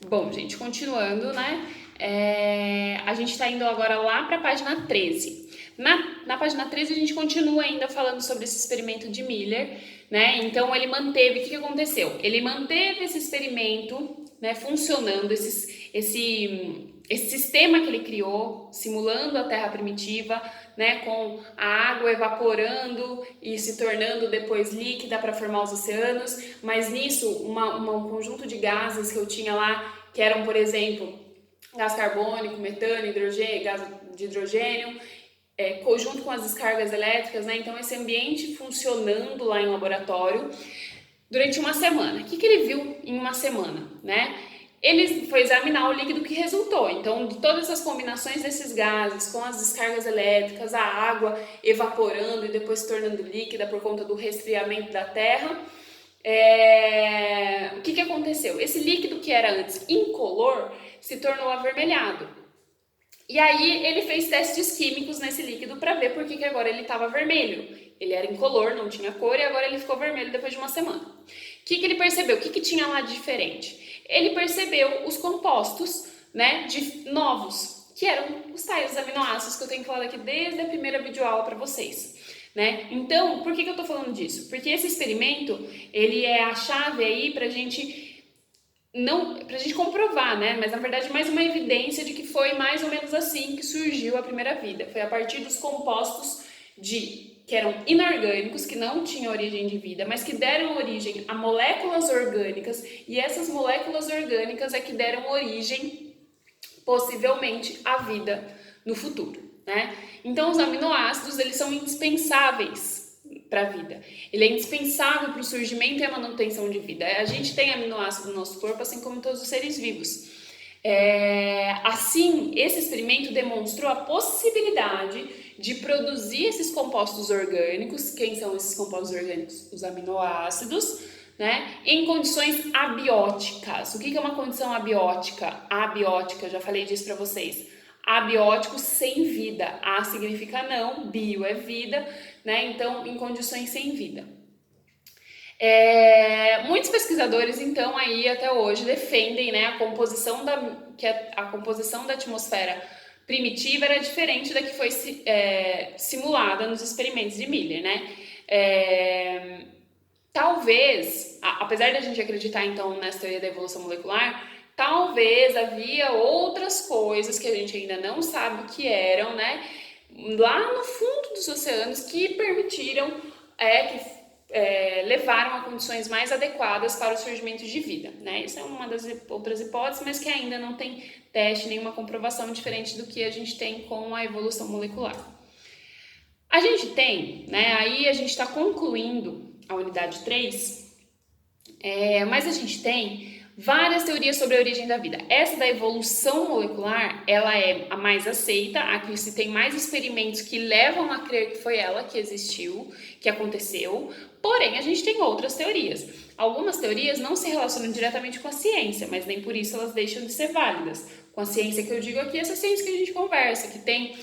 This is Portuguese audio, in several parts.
Bom, gente, continuando, né? A gente está indo agora lá para a página 13. Na página 13 a gente continua ainda falando sobre esse experimento de Miller, né? Então ele manteve, o que aconteceu? Ele manteve esse experimento, né, funcionando, esse sistema que ele criou, simulando a Terra primitiva, né, com a água evaporando e se tornando depois líquida para formar os oceanos, mas nisso um conjunto de gases que eu tinha lá, que eram, por exemplo, gás carbônico, metano, hidrogênio, gás de hidrogênio, junto com as descargas elétricas, né? Então esse ambiente funcionando lá em laboratório durante uma semana. O que ele viu em uma semana, né? Ele foi examinar o líquido que resultou. Então, de todas as combinações desses gases, com as descargas elétricas, a água evaporando e depois se tornando líquida por conta do resfriamento da Terra, o que aconteceu? Esse líquido que era antes incolor se tornou avermelhado. E aí ele fez testes químicos nesse líquido para ver por que agora ele estava vermelho. Ele era incolor, não tinha cor, e agora ele ficou vermelho depois de uma semana. O que ele percebeu? O que tinha lá de diferente? Ele percebeu os compostos, né, novos, que eram os tais aminoácidos que eu tenho falado aqui desde a primeira videoaula para vocês. Né? Então, por que eu tô falando disso? Porque esse experimento, ele é a chave aí pra gente comprovar, né? Mas na verdade mais uma evidência de que foi mais ou menos assim que surgiu a primeira vida. Foi a partir dos compostos que eram inorgânicos, que não tinham origem de vida, mas que deram origem a moléculas orgânicas, e essas moléculas orgânicas é que deram origem, possivelmente, à vida no futuro, né? Então os aminoácidos, eles são indispensáveis para a vida. Ele é indispensável para o surgimento e a manutenção de vida. A gente tem aminoácidos no nosso corpo, assim como todos os seres vivos. Assim, esse experimento demonstrou a possibilidade de produzir esses compostos orgânicos. Quem são esses compostos orgânicos? Os aminoácidos, né? Em condições abióticas. O que é uma condição abiótica? Abiótica, já falei disso para vocês. Abiótico, sem vida. A significa não, bio é vida, né? Então, em condições sem vida. Muitos pesquisadores, então, aí até hoje defendem, né, que a composição da atmosfera primitiva era diferente da que foi simulada nos experimentos de Miller, né? Talvez, apesar da gente acreditar, então, nessa teoria da evolução molecular, talvez havia outras coisas que a gente ainda não sabe o que eram, né? Lá no fundo dos oceanos que permitiram, levaram a condições mais adequadas para o surgimento de vida, né? Isso é uma das outras hipóteses, mas que ainda não tem teste, nenhuma comprovação diferente do que a gente tem com a evolução molecular. A gente tem, né? Aí a gente está concluindo a unidade 3, mas a gente tem várias teorias sobre a origem da vida. Essa da evolução molecular, ela é a mais aceita, a que se tem mais experimentos que levam a crer que foi ela que existiu, que aconteceu. Porém, a gente tem outras teorias. Algumas teorias não se relacionam diretamente com a ciência, mas nem por isso elas deixam de ser válidas. Com a ciência que eu digo aqui, essa ciência que a gente conversa, que tem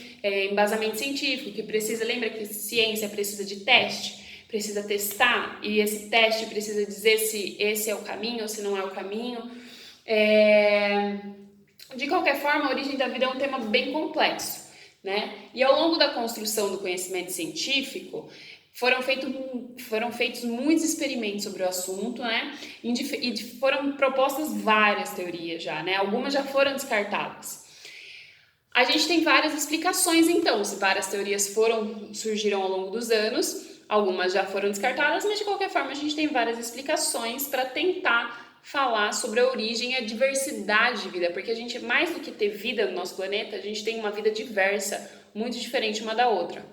embasamento científico, que precisa, lembra que ciência precisa de teste? Precisa testar, e esse teste precisa dizer se esse é o caminho ou se não é o caminho. De qualquer forma, a origem da vida é um tema bem complexo, né? E ao longo da construção do conhecimento científico, foram feitos muitos experimentos sobre o assunto, né? E foram propostas várias teorias já, né? Algumas já foram descartadas. A gente tem várias explicações, então, se várias teorias surgiram ao longo dos anos. Algumas já foram descartadas, mas de qualquer forma a gente tem várias explicações para tentar falar sobre a origem e a diversidade de vida, porque a gente, mais do que ter vida no nosso planeta, a gente tem uma vida diversa, muito diferente uma da outra.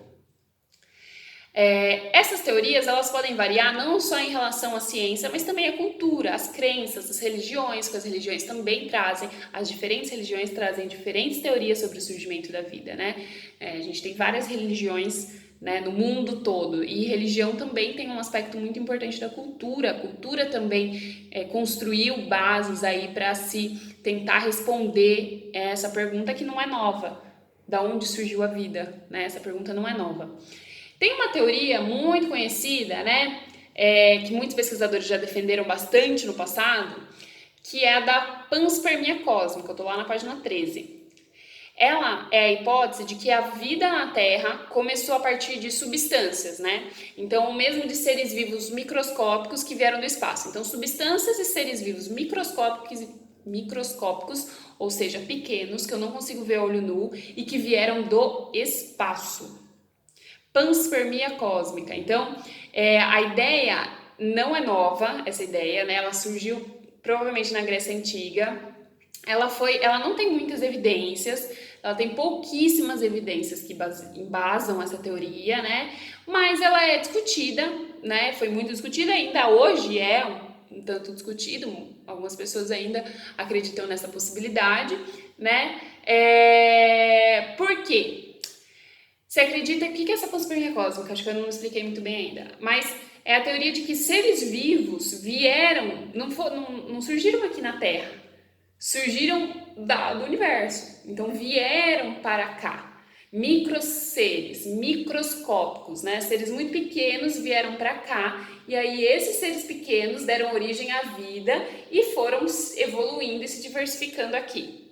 Essas teorias, elas podem variar não só em relação à ciência, mas também à cultura, às crenças, às religiões, que as religiões também trazem, as diferentes religiões trazem diferentes teorias sobre o surgimento da vida, né? A gente tem várias religiões, né, no mundo todo, e religião também tem um aspecto muito importante da cultura. A cultura também construiu bases aí para se tentar responder essa pergunta que não é nova. Da onde surgiu a vida, né? Essa pergunta não é nova. Tem uma teoria muito conhecida, né, que muitos pesquisadores já defenderam bastante no passado, que é a da panspermia cósmica. Eu tô lá na página 13. Ela é a hipótese de que a vida na Terra começou a partir de substâncias, né? Então, o mesmo de seres vivos microscópicos que vieram do espaço. Então, substâncias e seres vivos microscópicos, ou seja, pequenos, que eu não consigo ver a olho nu e que vieram do espaço. Panspermia cósmica. Então, a ideia não é nova, essa ideia, né? Ela surgiu provavelmente na Grécia Antiga. Ela não tem muitas evidências, ela tem pouquíssimas evidências que embasam essa teoria, né? Mas ela é discutida, né? Foi muito discutida, ainda hoje é um tanto discutido, algumas pessoas ainda acreditam nessa possibilidade, né? Por quê? Você acredita, o que é essa panspermia cósmica? Acho que eu não expliquei muito bem ainda, mas é a teoria de que seres vivos vieram, não surgiram aqui na Terra, surgiram do universo, então vieram para cá, microseres, microscópicos, né? Seres muito pequenos vieram para cá e aí esses seres pequenos deram origem à vida e foram evoluindo e se diversificando aqui.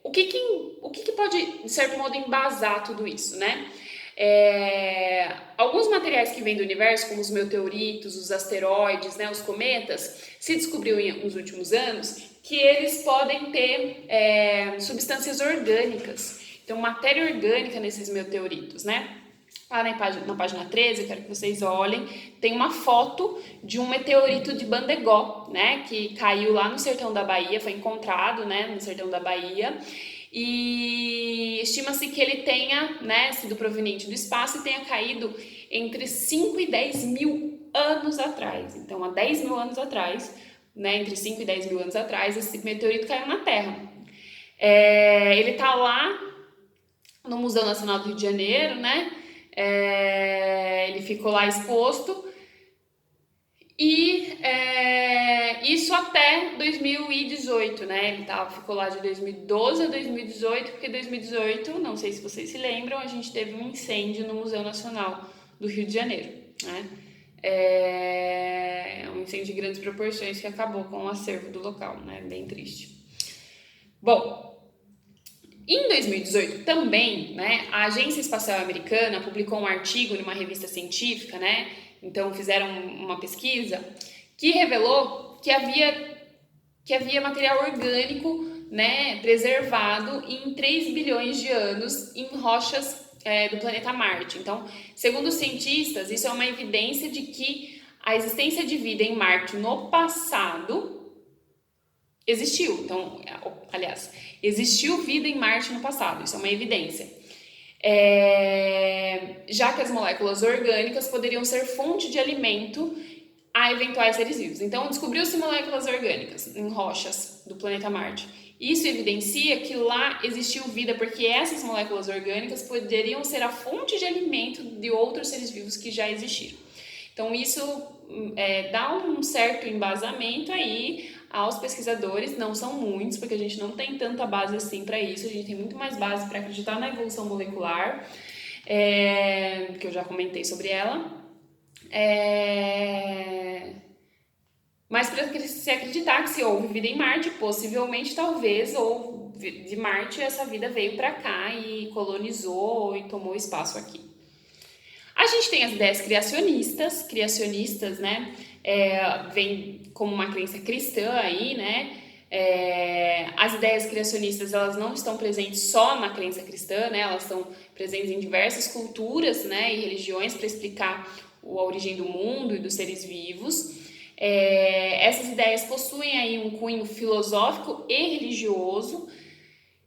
O que pode, de certo modo, embasar tudo isso, né? Alguns materiais que vêm do universo, como os meteoritos, os asteroides, né, os cometas, se descobriu nos últimos anos que eles podem ter substâncias orgânicas, então matéria orgânica nesses meteoritos, né? Lá na página 13, eu quero que vocês olhem, tem uma foto de um meteorito de Bandegó, né, que caiu lá no sertão da Bahia, foi encontrado, né, no sertão da Bahia, e estima-se que ele tenha, né, sido proveniente do espaço e tenha caído entre 5 e 10 mil anos atrás. Então, há 10 mil anos atrás, né, entre 5 e 10 mil anos atrás, esse meteorito caiu na Terra. Ele está lá no Museu Nacional do Rio de Janeiro, né? Ele ficou lá exposto e isso até 2018, né? Ele ficou lá de 2012 a 2018, porque 2018, não sei se vocês se lembram, a gente teve um incêndio no Museu Nacional do Rio de Janeiro, né? Um incêndio de grandes proporções que acabou com o acervo do local, né? Bem triste. Bom, em 2018 também, né, a Agência Espacial Americana publicou um artigo numa revista científica, né? Então fizeram uma pesquisa que revelou que havia material orgânico, né, preservado em 3 bilhões de anos em rochas do planeta Marte. Então, segundo os cientistas, isso é uma evidência de que a existência de vida em Marte no passado existiu. Então, aliás, existiu vida em Marte no passado, isso é uma evidência. Já que as moléculas orgânicas poderiam ser fonte de alimento a eventuais seres vivos. Então, descobriu-se moléculas orgânicas em rochas do planeta Marte. Isso evidencia que lá existiu vida, porque essas moléculas orgânicas poderiam ser a fonte de alimento de outros seres vivos que já existiram. Então, isso dá um certo embasamento aí aos pesquisadores, não são muitos, porque a gente não tem tanta base assim para isso, a gente tem muito mais base para acreditar na evolução molecular, que eu já comentei sobre ela. Mas para se acreditar que se houve vida em Marte, possivelmente, talvez, ou de Marte, essa vida veio para cá e colonizou e tomou espaço aqui. A gente tem as ideias criacionistas, né? Vem como uma crença cristã aí, né? As ideias criacionistas, elas não estão presentes só na crença cristã, né? Elas estão presentes em diversas culturas, né? E religiões para explicar a origem do mundo e dos seres vivos. Essas ideias possuem aí um cunho filosófico e religioso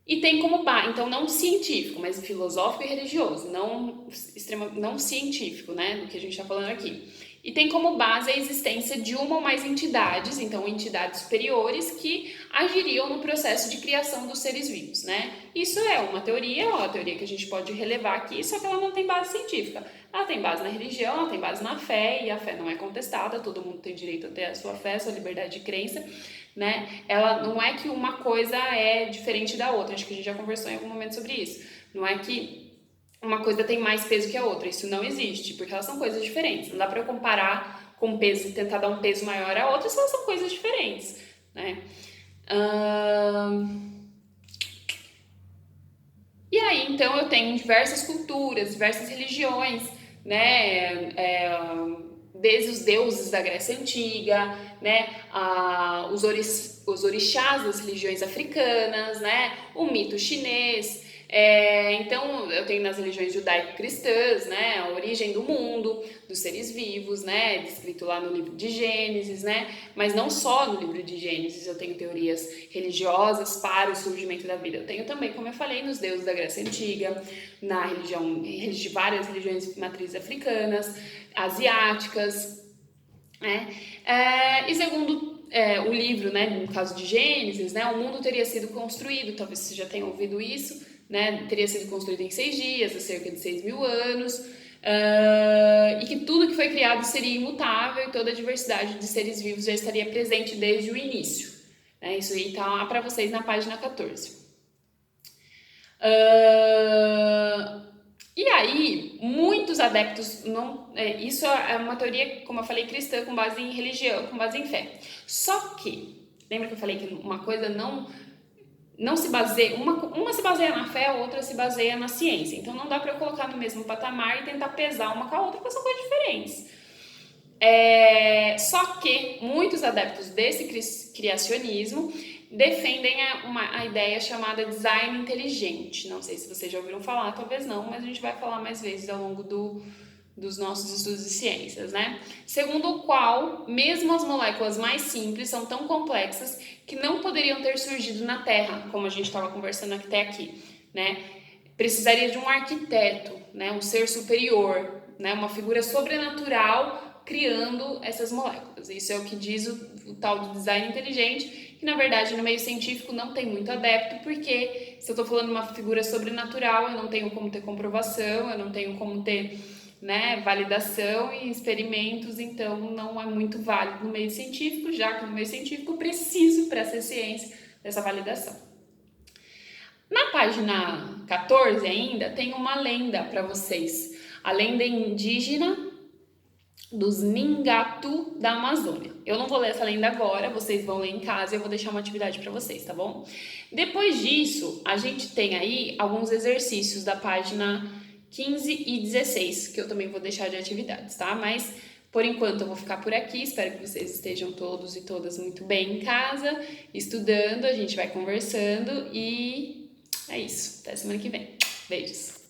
e tem como base, então não científico, mas filosófico e religioso, não científico, né, do que a gente está falando aqui. E tem como base a existência de uma ou mais entidades, então entidades superiores que agiriam no processo de criação dos seres vivos, né? Isso é uma teoria que a gente pode relevar aqui, só que ela não tem base científica. Ela tem base na religião, ela tem base na fé, e a fé não é contestada, todo mundo tem direito a ter a sua fé, a sua liberdade de crença, né? Ela não é que uma coisa é diferente da outra, acho que a gente já conversou em algum momento sobre isso. Não é que uma coisa tem mais peso que a outra, isso não existe, porque elas são coisas diferentes. Não dá para eu comparar com peso e tentar dar um peso maior a outras, elas são coisas diferentes, né? E aí, então, eu tenho diversas culturas, diversas religiões, né? Desde os deuses da Grécia Antiga, né? Os orixás das religiões africanas, né? O mito chinês. Então, eu tenho nas religiões judaico-cristãs, né? A origem do mundo, dos seres vivos, né? Descrito lá no livro de Gênesis, né? Mas não só no livro de Gênesis eu tenho teorias religiosas para o surgimento da vida. Eu tenho também, como eu falei, nos deuses da Grécia Antiga, na várias religiões matrizes africanas, asiáticas, né? E segundo o livro, né, no caso de Gênesis, né, o mundo teria sido construído, talvez você já tenha ouvido isso, né, teria sido construído em 6 dias, há cerca de 6.000 anos, e que tudo que foi criado seria imutável e toda a diversidade de seres vivos já estaria presente desde o início. Né? Isso aí está para vocês na página 14. E aí, muitos adeptos não. Isso é uma teoria, como eu falei, cristã, com base em religião, com base em fé. Só que, lembra que eu falei que uma coisa não se baseia. Uma se baseia na fé, a outra se baseia na ciência. Então não dá para eu colocar no mesmo patamar e tentar pesar uma com a outra, porque são coisas diferentes. Só que muitos adeptos desse criacionismo defendem a ideia chamada design inteligente. Não sei se vocês já ouviram falar, talvez não, mas a gente vai falar mais vezes ao longo dos nossos estudos de ciências, né? Segundo o qual, mesmo as moléculas mais simples são tão complexas que não poderiam ter surgido na Terra, como a gente estava conversando até aqui, né? Precisaria de um arquiteto, né? Um ser superior, né? Uma figura sobrenatural criando essas moléculas. Isso é o que diz o tal do design inteligente, que na verdade no meio científico não tem muito adepto, porque se eu estou falando de uma figura sobrenatural, eu não tenho como ter comprovação, eu não tenho como ter, né, validação e experimentos, então não é muito válido no meio científico, já que no meio científico eu preciso, para ser ciência, dessa validação. Na página 14 ainda tem uma lenda para vocês, a lenda indígena dos Ningatu da Amazônia. Eu não vou ler essa lenda agora, vocês vão ler em casa e eu vou deixar uma atividade para vocês, tá bom? Depois disso, a gente tem aí alguns exercícios da página 15 e 16, que eu também vou deixar de atividades, tá? Mas, por enquanto, eu vou ficar por aqui. Espero que vocês estejam todos e todas muito bem em casa, estudando, a gente vai conversando e é isso. Até semana que vem. Beijos!